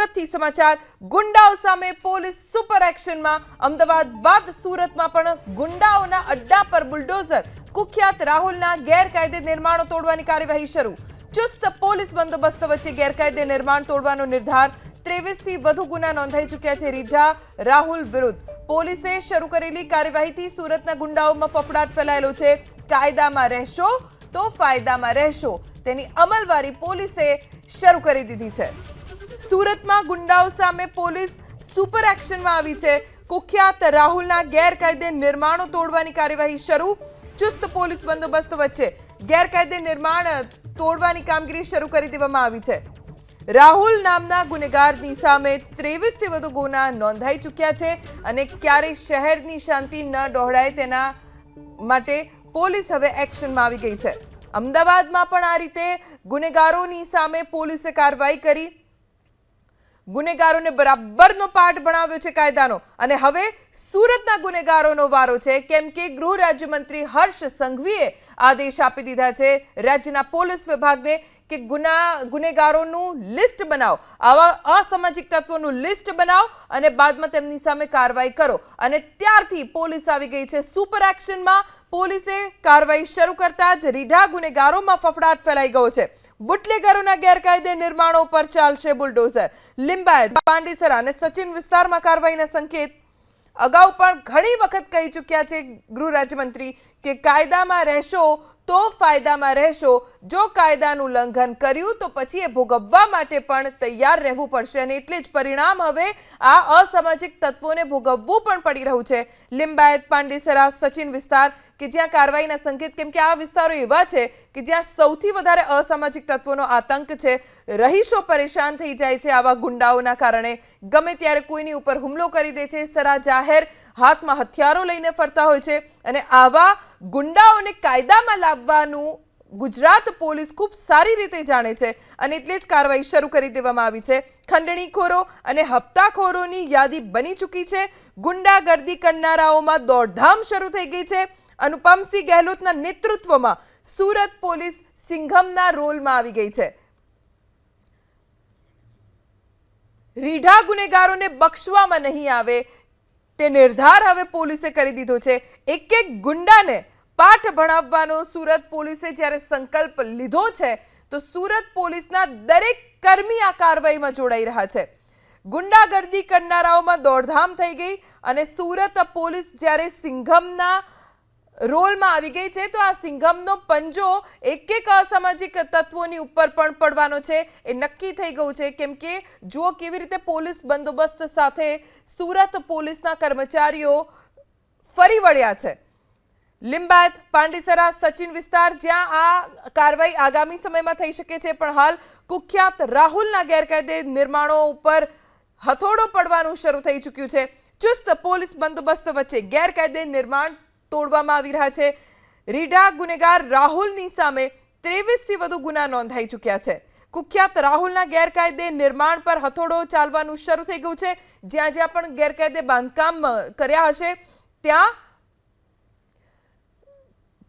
સુરતથી સમાચાર ગુંડાઓ સામે પોલીસ સુપર એક્શનમાં। અમદાવાદ બાદ સુરતમાં પણ ગુંડાઓના અડ્ડા પર બુલડોઝર। કુખ્યાત રાહુલના ગેરકાયદે નિર્માણો તોડવાની કાર્યવાહી શરૂ। ચુસ્ત પોલીસ બંદોબસ્ત વચ્ચે ગેરકાયદે નિર્માણ તોડવાનો નિર્ધાર। 23 થી વધુ ગુના નોંધાઈ ચૂક્યા છે રીઢા રાહુલ વિરુદ્ધ। પોલીસે શરૂ કરેલી કાર્યવાહીથી સુરતના ગુંડાઓમાં ફફડાટ ફેલાયેલો છે। કાયદામાં રહેશો તો ફાયદામાં રહેશો તેની અમલવારી પોલીસે શરૂ કરી દીધી છે। સુરતમાં ગુંડાઓ સામે પોલીસ સુપર એક્શનમાં આવી છે। કુખ્યાત રાહુલના ગેરકાયદે નિર્માણો તોડવાની કાર્યવાહી શરૂ। ચુસ્ત પોલીસ બંદોબસ્ત વચ્ચે ગેરકાયદે નિર્માણ તોડવાની કામગીરી શરૂ કરી દેવામાં આવી છે। રાહુલ નામના ગુનેગારની સામે 23 થી વધુ ગુના નોંધાઈ ચૂક્યા છે અને ક્યારેય શહેરની શાંતિ ન ડહોળાય તેના માટે પોલીસ હવે એક્શનમાં આવી ગઈ છે। અમદાવાદમાં પણ આ રીતે ગુનેગારોની સામે પોલીસે કાર્યવાહી કરી। ગુનેગારોને બરાબરનો પાઠ ભણાવ્યો છે કાયદાનો અને હવે સુરતના ગુનેગારોનો વારો છે, કેમ કે ગૃહ રાજ્યમંત્રી હર્ષ સંઘવીએ આદેશ આપી દીધા છે રાજ્યના પોલીસ વિભાગને કે ગુનેગારોનું લિસ્ટ બનાવો, આવા અસામાજિક તત્વોનું લિસ્ટ બનાવો અને બાદમાં તેમની સામે કાર્યવાહી કરો। અને ત્યારથી પોલીસ આવી ગઈ છે સુપર એક્શનમાં। પોલીસે કાર્યવાહી શરૂ કરતા જ રીઢા ગુનેગારોમાં ફફડાટ ફેલાઈ ગયો છે। બુટલેગરોના ગેરકાયદે નિર્માણો પર ચાલશે બુલડોઝર। લિંબાયત, પાંડેસરા અને સચિન વિસ્તારમાં કાર્યવાહીના સંકેત। અગાઉ પણ ઘણી વખત કહી ચૂક્યા છે ગૃહ રાજ્યમંત્રી કે કાયદામાં રહેશો તો ફાયદામાં રહેશો। જો કાયદાનું ઉલ્લંઘન કર્યું તો પછી એ ભોગવવા માટે પણ તૈયાર રહેવું પડશે અને એટલે જ પરિણામ હવે આ અસામાજિક તત્વોને ભોગવવું પણ પડી રહ્યું છે। લિંબાયત, પાંડેસરા, સચિન વિસ્તાર કે જ્યાં કાર્યવાહીના સંકેત, કેમ કે આ વિસ્તારો એવા છે કે જ્યાં સૌથી વધારે અસામાજિક તત્વોનો આતંક છે। રહીશો પરેશાન થઈ જાય છે આવા ગુંડાઓના કારણે। ગમે ત્યારે કોઈની ઉપર હુમલો કરી દે છે, સરા જાહેર હાથમાં હથિયારો લઈને ફરતા હોય છે અને આવા ગુંડાઓને કાયદામાં લાવવાનું ગુજરાત પોલીસ ખૂબ સારી રીતે જાણે છે અને એટલે જ કાર્યવાહી શરૂ કરી દેવામાં આવી છે। ખંડણીખોરો અને હપ્તાખોરોની યાદી બની ચૂકી છે। ગુંડાગર્દી કરનારાઓમાં દોડધામ શરૂ થઈ ગઈ છે। અનુપમસિંહ ગહેલોતના નેતૃત્વમાં સુરત પોલીસ સિંઘમના રોલમાં આવી ગઈ છે। રીઢા ગુનેગારોને બક્ષવામાં નહીં આવે તે નિર્ધાર હવે પોલીસે કરી દીધો છે। એક એક ગુંડાને પાઠ ભણાવવાનો સુરત પોલીસે જ્યારે સંકલ્પ લીધો છે તો સુરત પોલીસના દરેક કર્મી આ કાર્યવાહીમાં જોડાઈ રહ્યા છે। ગુંડાગર્દી કરનારાઓમાં દોડધામ થઈ ગઈ અને સુરત પોલીસ જ્યારે સિંઘમના રોલમાં આવી ગઈ છે તો આ સિંઘમનો પંજો એક એક અસામાજિક તત્વોની ઉપર પણ પડવાનો છે એ નક્કી થઈ ગયું છે। કેમ કે જુઓ કેવી રીતે પોલીસ બંદોબસ્ત સાથે સુરત પોલીસના કર્મચારીઓ ફરી વળ્યા છે। લિંબાયત, પાંડેસરા, સચિન વિસ્તાર જ્યાં આ કાર્યવાહી આગામી સમયમાં થઈ શકે છે, પણ હાલ કુખ્યાત રાહુલના ગેરકાયદે નિર્માણો ઉપર હથોડો પડવાનું શરૂ થઈ ચૂક્યું છે। ચુસ્ત પોલીસ બંદોબસ્ત વચ્ચે ગેરકાયદે નિર્માણ તોડવામાં આવી રહ્યા છે। રીઢા ગુનેગાર રાહુલની સામે 23 થી વધુ ગુના નોંધાઈ ચૂક્યા છે। કુખ્યાત રાહુલના ગેરકાયદે નિર્માણ પર હથોડો ચાલવાનું શરૂ થઈ ગયું છે। જ્યાં જ્યાં પણ ગેરકાયદે બાંધકામ કર્યા હશે ત્યાં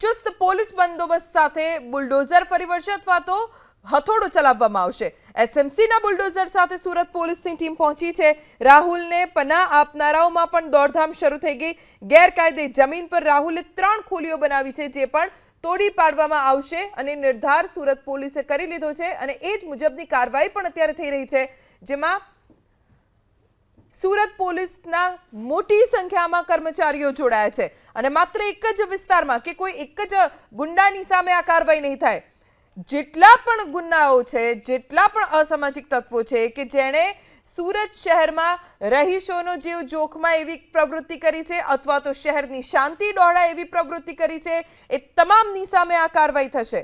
ચુસ્ત પોલીસ બંદોબસ્ત સાથે બુલડોઝર ફરી વળશે અથવા તો હથોડો ચલાવવામાં આવશે। એસએમસીના બુલડોઝર સાથે સુરત પોલીસની ટીમ પહોંચી છે। રાહુલને પનાહ આપનારાઓમાં પણ દોડધામ શરૂ થઈ ગઈ। ગેરકાયદે જમીન પર રાહુલે 3 ખોલીઓ બનાવી છે જે પણ તોડી પાડવામાં આવશે અને નિર્ધાર સુરત પોલીસે કરી લીધો છે અને એ જ મુજબની કાર્યવાહી પણ અત્યારે થઈ રહી છે, જેમાં સુરત પોલીસના મોટી સંખ્યામાં કર્મચારીઓ જોડાયા છે અને માત્ર એક જ વિસ્તારમાં કે કોઈ એક જ ગુંડાની સામે આ કાર્યવાહી નહીં થાય। જેટલા પણ ગુનાઓ છે, જેટલા પણ અસામાજિક તત્વો છે કે જેણે સુરત શહેરમાં રહીશોનો જીવ જોખમાં એવી પ્રવૃત્તિ કરી છે અથવા તો શહેરની શાંતિ ડહોળાય એવી પ્રવૃત્તિ કરી છે, એ તમામની સામે આ કાર્યવાહી થશે।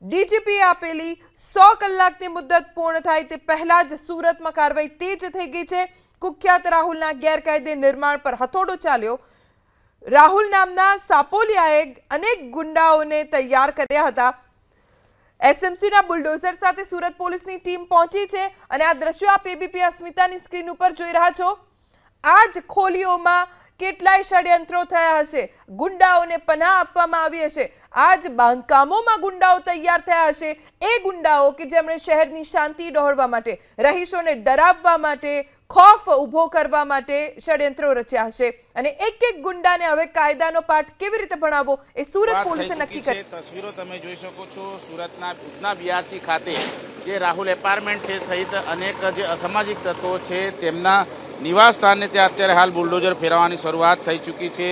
ડીજીપીએ આપેલી 100 કલાકની મુદ્દત પૂર્ણ થાય તે પહેલા જ સુરતમાં કાર્યવાહી તેજ થઈ ગઈ છે। કુખ્યાત રાહુલના ગેરકાયદે નિર્માણ પર હથોડો ચાલ્યો। રાહુલ નામના સાપોલિયાએ અનેક ગુંડાઓને તૈયાર કર્યા હતા। એસએમસીના બુલડોઝર સાથે સુરત પોલીસની ટીમ પહોંચી છે અને આ દ્રશ્યો આપ એબીપી અસ્મિતાની સ્ક્રીન ઉપર જોઈ રહ્યા છો। આ જ ખોલીઓમાં કેટલાય ષડયંત્રો થયા હશે, ગુંડાઓને પનાહ આપવામાં આવી હશે, આજ બાંધકામોમાં ગુંડાઓ તૈયાર થયા હશે, એ ગુંડાઓ કે જેમણે શહેરની શાંતિ ડહોળવા માટે, રહીશોને ડરાવવા માટે, ખોફ ઊભો કરવા માટે ષડયંત્રો રચ્યા હશે અને એક એક ગુંડાને હવે કાયદાનો પાઠ કેવી રીતે ભણાવવો એ સુરત પોલીસે નક્કી કરી. તસવીરો તમે જોઈ શકો છો સુરતના ઉધના બીઆરસી ખાતે જે રાહુલ એપાર્ટમેન્ટ છે સહિત અનેક જે અસામાજિક તત્વો છે તેમના નિવાસ સ્થાનને ત્યાં અત્યારે હાલ બુલડોઝર ફેરવવાની શરૂઆત થઈ ચૂકી છે.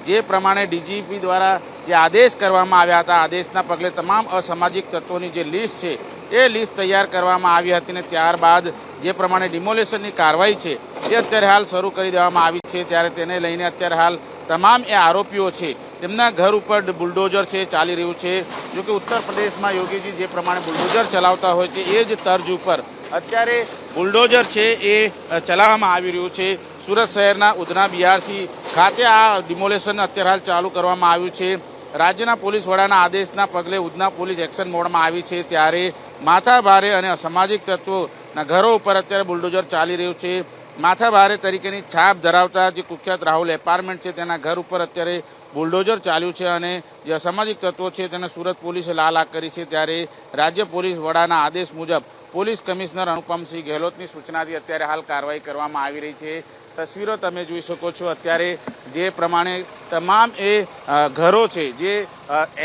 જે પ્રમાણે ડીજીપી દ્વારા જે આદેશ કરવામાં આવ્યા હતા, આદેશના પગલે તમામ અસામાજિક તત્વોની જે લિસ્ટ છે એ લિસ્ટ તૈયાર કરવામાં આવી હતી અને ત્યારબાદ જે પ્રમાણે ડિમોલેશનની કાર્યવાહી છે એ અત્યારે હાલ શરૂ કરી દેવામાં આવી છે. ત્યારે તેને લઈને અત્યારે હાલ તમામ એ આરોપીઓ છે તેમના ઘર ઉપર બુલડોઝર છે ચાલી રહ્યું છે. જોકે ઉત્તર પ્રદેશમાં યોગીજી જે પ્રમાણે બુલડોઝર ચલાવતા હોય છે એ જ તર્જ ઉપર અત્યારે બુલડોઝર છે એ ચલાવવામાં આવી રહ્યું છે. સુરત શહેરના ઉધના બીઆરસી ખાતે આ ડિમોલેશન અત્યારે હાલ ચાલુ કરવામાં આવ્યું છે. રાજ્યના પોલીસ વડાના આદેશના પગલે ઉધના પોલીસ એક્શન મોડમાં આવી છે. ત્યારે માથાભારે અને અસામાજિક તત્વોના ઘરો ઉપર અત્યારે બુલડોઝર ચાલી રહ્યું છે. માથાભારે તરીકેની છાપ ધરાવતા જે કુખ્યાત રાહુલ એપાર્ટમેન્ટ છે તેના ઘર ઉપર અત્યારે બુલડોઝર ચાલ્યું છે અને જે અસામાજિક તત્વો છે તેને સુરત પોલીસે લાલ આંખ કરી છે. ત્યારે રાજ્ય પોલીસ વડાના આદેશ મુજબ પોલીસ કમિશનર અનુપમસિંહ ગેહલોતની સૂચનાથી અત્યારે હાલ કાર્યવાહી કરવામાં આવી રહી છે. તસવીરો તમે જોઈ શકો છો. અત્યારે જે પ્રમાણે તમામ એ ઘરો છે જે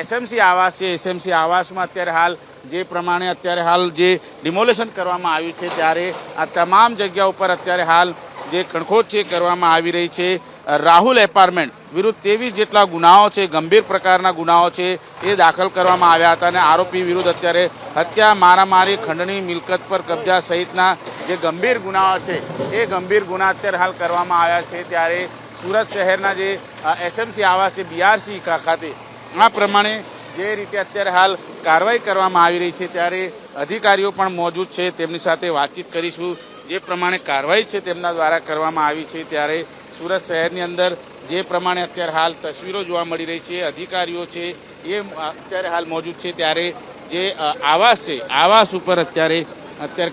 એસએમસી આવાસ છે, એસએમસી આવાસમાં અત્યારે હાલ જે પ્રમાણે અત્યારે હાલ જે ડિમોલેશન કરવામાં આવ્યું છે ત્યારે આ તમામ જગ્યા ઉપર અત્યારે હાલ જે ખણખોદ છે કરવામાં આવી રહી છે. રાહુલ એપાર્ટમેન્ટ વિરુદ્ધ 23 જેટલા ગુનાઓ છે, ગંભીર પ્રકારના ગુનાઓ છે એ દાખલ કરવામાં આવ્યા હતા અને આરોપી વિરુદ્ધ અત્યારે હત્યા, મારામારી, ખંડણી, મિલકત પર કબજા સહિતના જે ગંભીર ગુનાઓ છે એ ગંભીર ગુના અત્યારે હાલ કરવામાં આવ્યા છે. ત્યારે સુરત શહેરના જે એસએમસી આવાસ છે બીઆરસી ખાતે આ પ્રમાણે જે રીતે અત્યારે હાલ કાર્યવાહી કરવામાં આવી રહી છે ત્યારે અધિકારીઓ પણ મોજૂદ છે, તેમની સાથે વાતચીત કરીશું. જે પ્રમાણે કાર્યવાહી છે તેમના દ્વારા કરવામાં આવી છે ત્યારે સુરત શહેરની અંદર જે પ્રમાણે અત્યારે હાલ તસવીરો જોવા મળી રહી છે, અધિકારીઓ છે એ અત્યારે હાલ મોજૂદ છે. ત્યારે જે આવાસ છે આવાસ ઉપર અત્યારે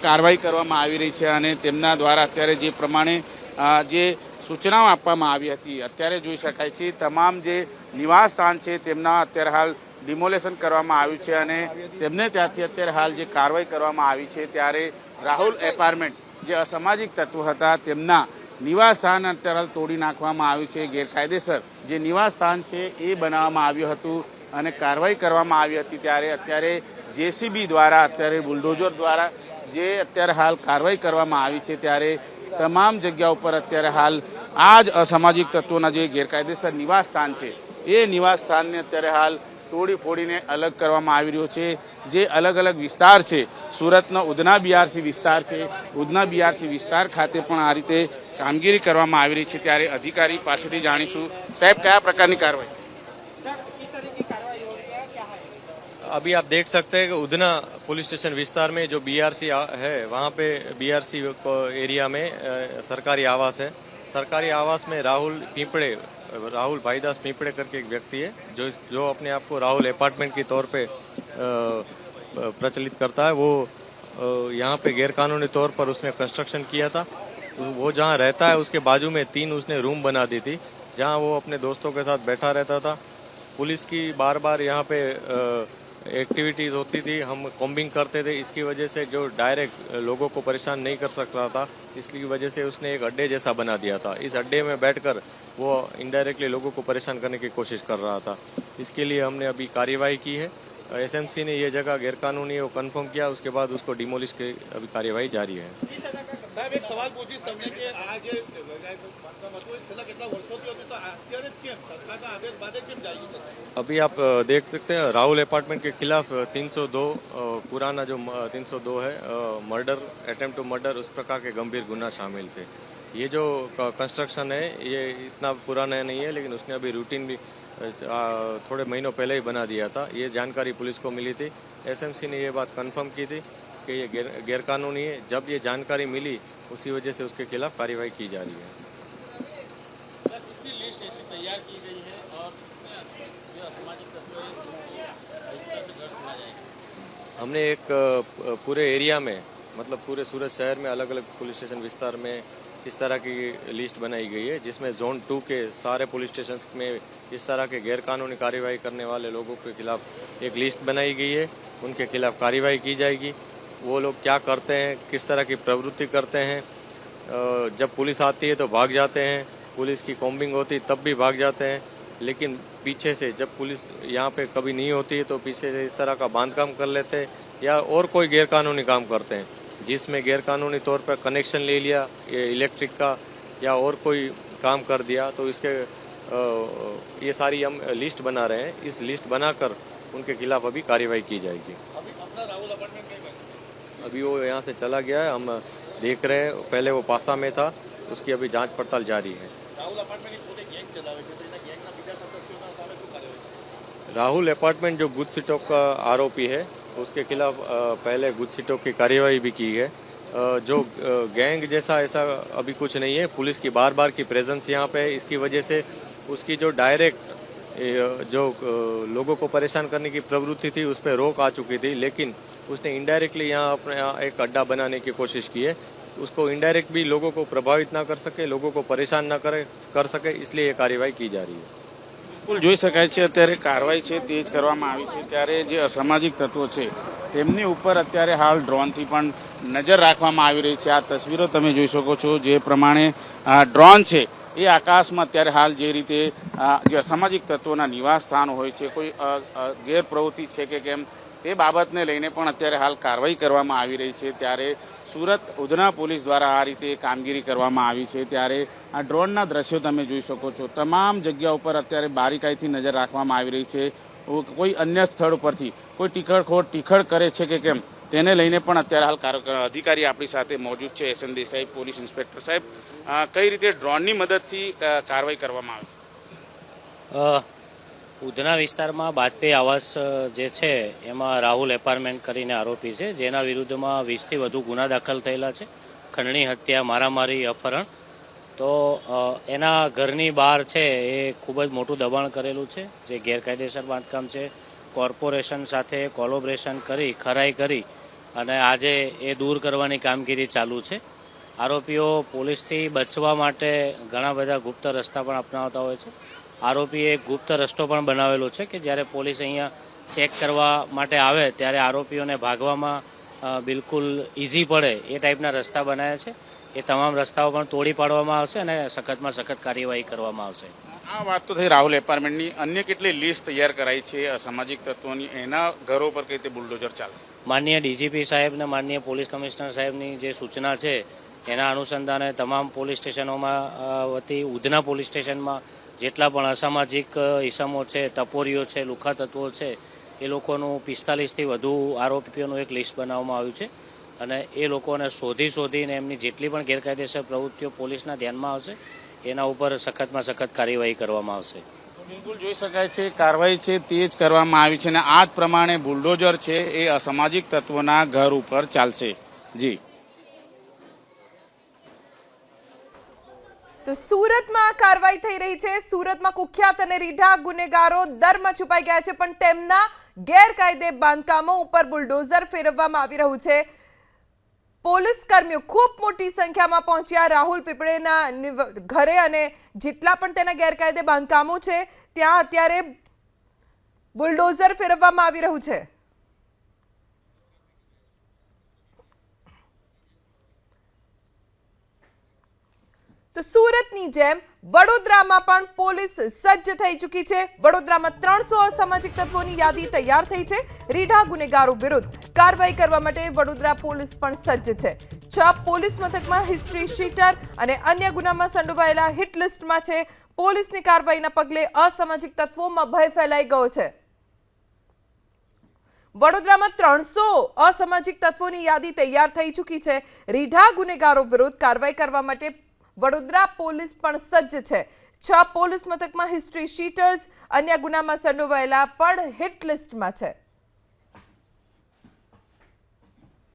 કાર્યવાહી કરવામાં આવી રહી છે અને તેમના દ્વારા અત્યારે જે પ્રમાણે જે સૂચનાઓ આપવામાં આવી હતી અત્યારે જોઈ શકાય છે. તમામ જે નિવાસ સ્થાન છે તેમના અત્યારે હાલ ડિમોલેશન કરવામાં આવ્યું છે અને તેમને ત્યાંથી અત્યારે હાલ જે કાર્યવાહી કરવામાં આવી છે. ત્યારે રાહુલ એપાર્ટમેન્ટ જે અસામાજિક તત્વો હતા તેમના નિવાસ સ્થાન અત્યારે હાલ તોડી નાખવામાં આવ્યું છે. ગેરકાયદેસર જે નિવાસ સ્થાન છે એ બનાવવામાં આવ્યું હતું અને કાર્યવાહી કરવામાં આવી હતી. ત્યારે અત્યારે જેસીબી દ્વારા અત્યારે બુલડોઝર દ્વારા જે અત્યારે હાલ કાર્યવાહી કરવામાં આવી છે. ત્યારે તમામ જગ્યા ઉપર અત્યારે હાલ આ જ અસામાજિક તત્વોના જે ગેરકાયદેસર નિવાસ સ્થાન છે એ નિવાસ સ્થાનને અત્યારે હાલ તોડી ફોડીને અલગ કરવામાં આવી રહ્યો છે. જે અલગ અલગ વિસ્તાર છે, સુરતનો ઉધના બીઆરસી વિસ્તાર છે, ઉધના બીઆરસી વિસ્તાર ખાતે પણ આ રીતે કામગીરી કરવામાં આવી રહી છે. ત્યારે અધિકારી પાસેથી જાણીશું. સાહેબ, કયા પ્રકારની કાર્યવાહી? अभी आप देख सकते हैं कि उधना पुलिस स्टेशन विस्तार में जो बीआरसी है वहाँ पे बीआरसी एरिया में सरकारी आवास है. सरकारी आवास में राहुल भाईदास पीपड़े करके एक व्यक्ति है जो अपने आप को राहुल अपार्टमेंट के तौर पे प्रचलित करता है. वो यहाँ पे गैरकानूनी तौर पर उसने कंस्ट्रक्शन किया था. वो जहाँ रहता है उसके बाजू में 3 उसने रूम बना दी थी जहाँ वो अपने दोस्तों के साथ बैठा रहता था. पुलिस की बार बार यहाँ पे एक्टिविटीज होती थी, हम कॉम्बिंग करते थे. इसकी वजह से जो डायरेक्ट लोगों को परेशान नहीं कर सकता था, इसकी वजह से उसने एक अड्डे जैसा बना दिया था. इस अड्डे में बैठकर वो इनडायरेक्टली लोगों को परेशान करने की कोशिश कर रहा था. इसके लिए हमने अभी कार्यवाही की है. एसएमसी ने ये जगह गैरकानूनी है वो कन्फर्म किया, उसके बाद उसको डिमोलिश की अभी कार्यवाही जारी है. સાહેબ, એક સવાલ પૂછીશ તમને કે આ જે છેલ્લા કેટલા વર્ષોથી હતું તો અત્યારે જ કેમ સરકારના આદેશ બાદ કેમ જારી કરી? अभी आप देख सकते हैं राहुल अपार्टमेंट के खिलाफ 302 पुराना जो 302 है मर्डर, अटेम्प्ट टू मर्डर, उस प्रकार के गंभीर गुना शामिल थे. ये जो कंस्ट्रक्शन है ये इतना पुराना नहीं है, लेकिन उसने अभी रूटीन भी थोड़े महीनों पहले ही बना दिया था. ये जानकारी पुलिस को मिली थी. एसएमसी ने ये बात कंफर्म की थी कि ये गैरकानूनी है. जब ये जानकारी मिली उसी वजह से उसके खिलाफ कार्यवाही की जा रही है. लिस्ट ऐसी तैयार की गई है और जो असामाजिक तत्व है इस तरह से घर खोला जाएगा. हमने एक पूरे एरिया में मतलब पूरे सूरत शहर में अलग अलग पुलिस स्टेशन विस्तार में इस तरह की लिस्ट बनाई गई है, जिसमें जोन 2 के सारे पुलिस स्टेशन में इस तरह के गैरकानूनी कार्यवाही करने वाले लोगों के खिलाफ एक लिस्ट बनाई गई है। उनके खिलाफ कार्यवाही की जाएगी। वो लोग क्या करते हैं, किस तरह की प्रवृत्ति करते हैं, जब पुलिस आती है तो भाग जाते हैं, पुलिस की कॉम्बिंग होती तब भी भाग जाते हैं, लेकिन पीछे से जब पुलिस यहाँ पे कभी नहीं होती है तो पीछे से इस तरह का बांधकाम कर लेते हैं या और कोई गैरकानूनी काम करते हैं, जिसमें गैरकानूनी तौर पर कनेक्शन ले लिया इलेक्ट्रिक का या और कोई काम कर दिया, तो इसके ये सारी हम लिस्ट बना रहे हैं। इस लिस्ट बनाकर उनके खिलाफ अभी कार्रवाई की जाएगी। अभी वो यहाँ से चला गया है, हम देख रहे हैं। पहले वो पासा में था, उसकी अभी जांच पड़ताल जारी है। राहुल अपार्टमेंट जो गुज स्टॉक का आरोपी है, उसके खिलाफ पहले गुज स्टॉक की कार्यवाही भी की है। जो गैंग जैसा ऐसा अभी कुछ नहीं है। पुलिस की बार बार की प्रेजेंस यहाँ पे है, इसकी वजह से उसकी जो डायरेक्ट जो लोगों को परेशान करने की प्रवृत्ति थी उस पर रोक आ चुकी थी, लेकिन उसने इनडायरेक्टली यहाँ अपने यहाँ एक अड्डा बनाने की कोशिश की है। उसको इनडायरेक्ट भी लोगों को प्रभावित ना कर सके, लोगों को परेशान ना कर सके, इसलिए ये कार्रवाई की जा रही है। બિલકુલ જોઈ શકાય છે અત્યારે કાર્યવાહી છે તે જ કરવામાં આવી છે, ત્યારે જે અસામાજિક તત્વો છે તેમની ઉપર અત્યારે હાલ ડ્રોનથી પણ નજર રાખવામાં આવી રહી છે। આ તસવીરો તમે જોઈ શકો છો, જે પ્રમાણે ડ્રોન છે એ આકાશમાં અત્યારે હાલ જે રીતે જે અસામાજિક તત્વોના નિવાસ સ્થાન હોય છે, કોઈ ગેરપ્રવૃત્તિ છે કે કેમ તે બાબતને લઈને પણ અત્યારે હાલ કાર્યવાહી કરવામાં આવી રહી છે। ત્યારે સુરત ઉધના પોલીસ દ્વારા આ રીતે કામગીરી કરવામાં આવી છે। ત્યારે આ ડ્રોનના દ્રશ્યો તમે જોઈ શકો છો। તમામ જગ્યા ઉપર અત્યારે બારીકાઈથી નજર રાખવામાં આવી રહી છે। કોઈ અન્ય સ્થળ પરથી કોઈ ટીખળ કરે છે કે કેમ તેને લઈને પણ અત્યારે હાલ અધિકારી આપણી સાથે મૌજૂદ છે। એસએન દેસાઈ, પોલીસ ઇન્સ્પેક્ટર સાહેબ, કઈ રીતે ડ્રોનની મદદથી કાર્યવાહી કરવામાં આવે? ઉધના વિસ્તારમાં બાજપેયી આવાસ જે છે એમાં રાહુલ એપાર્ટમેન્ટ કરીને આરોપી છે, જેના વિરુદ્ધમાં 20થી વધુ ગુના દાખલ થયેલા છે। ખંડણી, હત્યા, મારામારી, અપહરણ। તો એના ઘરની બહાર છે એ ખૂબ જ મોટું દબાણ કરેલું છે, જે ગેરકાયદેસર બાંધકામ છે। કોર્પોરેશન સાથે કોલોબરેશન કરી ખરાઈ કરી અને આજે એ દૂર કરવાની કામગીરી ચાલુ છે। આરોપીઓ પોલીસથી બચવા માટે ઘણા બધા ગુપ્ત રસ્તા પણ અપનાવતા હોય છે। આરોપીએ એક ગુપ્ત રસ્તો પણ બનાવેલો છે કે જ્યારે પોલીસ અહીંયા ચેક કરવા માટે આવે ત્યારે આરોપીઓને ભાગવામાં બિલકુલ ઇઝી પડે એ ટાઈપના રસ્તા બનાવ્યા છે। એ તમામ રસ્તાઓ પણ તોડી પાડવામાં આવશે અને સખતમાં સખત કાર્યવાહી કરવામાં આવશે। આ વાત તો થઈ રાહુલ એપાર્ટમેન્ટની, અન્ય કેટલી લિસ્ટ તૈયાર કરાઈ છે અસામાજિક તત્વોની, એના ઘરો પર કઈ રીતે બુલડોઝર ચાલશે? માનનીય ડીજીપી સાહેબ ને માનનીય પોલીસ કમિશનર સાહેબની જે સૂચના છે એના અનુસંધાને તમામ પોલીસ સ્ટેશનોમાં વતી ઉધના પોલીસ સ્ટેશનમાં જેટલા પણ અસામાજિક ઇસમો છે, ટપોરીઓ છે, લુખા તત્વો છે, એ લોકોનું 45થી વધુ આરોપીઓનું એક લિસ્ટ બનાવવામાં આવ્યું છે અને એ લોકોને શોધીને એમની જેટલી પણ ગેરકાયદેસર પ્રવૃત્તિઓ પોલીસના ધ્યાનમાં આવશે એના ઉપર સખતમાં સખત કાર્યવાહી કરવામાં આવશે। બિલકુલ જોઈ શકાય છે, કાર્યવાહી છે તે જ કરવામાં આવી છે અને આ જ પ્રમાણે બુલડોઝર છે એ અસામાજિક તત્વોના ઘર ઉપર ચાલશે। જી, તો સુરતમાં કાર્યવાહી થઈ રહી છે। સુરતમાં કુખ્યાત અને રીઢા ગુનેગારો દરમાં છુપાઈ ગયા છે, પણ તેમના ગેરકાયદે બાંધકામો ઉપર બુલડોઝર ફેરવવામાં આવી રહ્યું છે। પોલીસ કર્મીઓ ખૂબ મોટી સંખ્યામાં પહોંચ્યા રાહુલ પીપળેના ઘરે અને જેટલા પણ તેના ગેરકાયદે બાંધકામો છે ત્યાં અત્યારે બુલડોઝર ફેરવવામાં આવી રહ્યું છે। તો સુરતની જેમ વડોદરામાં પણ પોલીસ સજ્જ થઈ ચૂકી છે। વડોદરામાં 300 અસામાજિક તત્વોની યાદી તૈયાર થઈ છે। રીઢા ગુનેગારો વિરુદ્ધ કાર્યવાહી કરવા માટે વડોદરા પોલીસ પણ સજ્જ છે। 6 પોલીસ મથકમાં હિસ્ટ્રી શીટર અને અન્ય ગુનામાં સંડોવાયેલા હિટ લિસ્ટમાં છે। પોલીસની કાર્યવાહીના પગલે અસામાજિક તત્વોમાં ભય ફેલાઈ ગયો છે। વડોદરામાં 300 અસામાજિક તત્વોની યાદી તૈયાર થઈ ચૂકી છે। રીઢા ગુનેગારો વિરુદ્ધ કાર્યવાહી કરવા માટે વડોદરા પોલીસ પણ સજ્જ છે। 6 પોલીસ મથકમાં હિસ્ટ્રી શીટર્સ અન્ય ગુનામાં સંડોવાયેલા પણ હિટ લિસ્ટમાં છે।